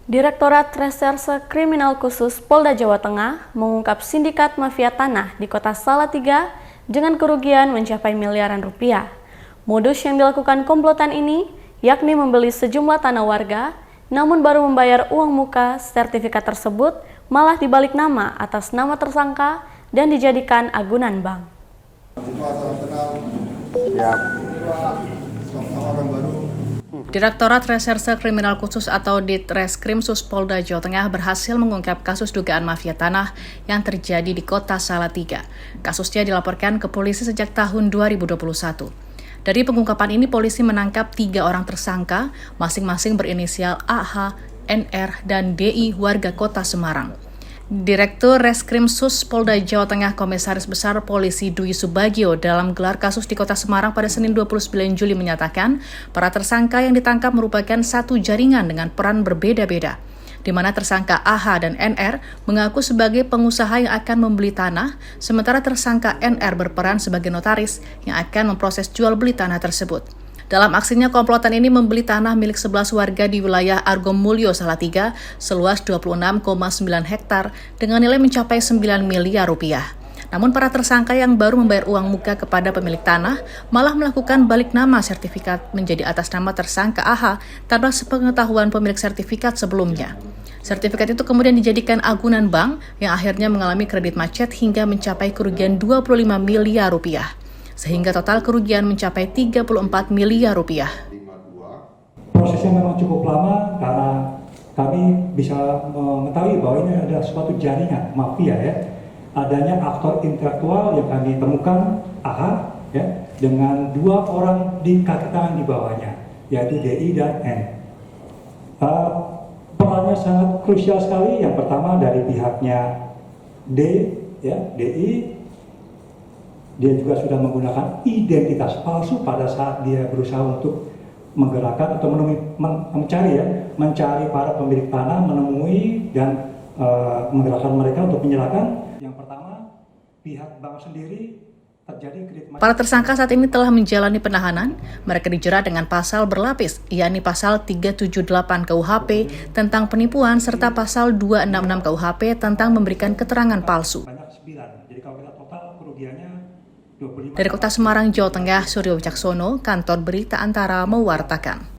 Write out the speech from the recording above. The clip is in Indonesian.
Direktorat Reserse Kriminal Khusus Polda Jawa Tengah mengungkap sindikat mafia tanah di Kota Salatiga dengan kerugian mencapai miliaran rupiah. Modus yang dilakukan komplotan ini yakni membeli sejumlah tanah warga, namun baru membayar uang muka sertifikat tersebut malah dibalik nama atas nama tersangka dan dijadikan agunan bank. Direktorat Reserse Kriminal Khusus atau Ditreskrimsus Polda Jawa Tengah berhasil mengungkap kasus dugaan mafia tanah yang terjadi di Kota Salatiga. Kasusnya dilaporkan ke polisi sejak tahun 2021. Dari pengungkapan ini, polisi menangkap 3 orang tersangka, masing-masing berinisial AH, NR, dan DI warga Kota Semarang. Direktur Reskrimsus Polda Jawa Tengah Komisaris Besar Polisi Dwi Subagio dalam gelar kasus di Kota Semarang pada Senin 29 Juli menyatakan para tersangka yang ditangkap merupakan satu jaringan dengan peran berbeda-beda, di mana tersangka AH dan NR mengaku sebagai pengusaha yang akan membeli tanah, sementara tersangka NR berperan sebagai notaris yang akan memproses jual beli tanah tersebut. Dalam aksinya, komplotan ini membeli tanah milik 11 warga di wilayah Argomulyo, Salatiga, seluas 26,9 hektar dengan nilai mencapai 9 miliar rupiah. Namun para tersangka yang baru membayar uang muka kepada pemilik tanah malah melakukan balik nama sertifikat menjadi atas nama tersangka AH tanpa sepengetahuan pemilik sertifikat sebelumnya. Sertifikat itu kemudian dijadikan agunan bank yang akhirnya mengalami kredit macet hingga mencapai kerugian 25 miliar rupiah. Sehingga total kerugian mencapai 34 miliar rupiah. Prosesnya memang cukup lama karena kami bisa mengetahui bahwa ini adalah suatu jaringan mafia ya. Adanya aktor intelektual yang kami temukan AH ya, dengan 2 orang di kaki tangan di bawahnya, yaitu DI dan N. Perannya sangat krusial sekali. Yang pertama dari pihaknya D ya, DI. Dia juga sudah menggunakan identitas palsu pada saat dia berusaha untuk menggerakkan atau mencari para pemilik tanah, menemui dan menggerakkan mereka untuk menyerahkan. Yang pertama, pihak bank sendiri terjadi kredit macet. Para tersangka saat ini telah menjalani penahanan. Mereka dijerat dengan pasal berlapis, yakni pasal 378 KUHP tentang penipuan serta pasal 266 KUHP tentang memberikan keterangan palsu. Jadi kalau kita total kerugiannya 25. Dari Kota Semarang, Jawa Tengah, Suryo Wicaksono, Kantor Berita Antara mewartakan.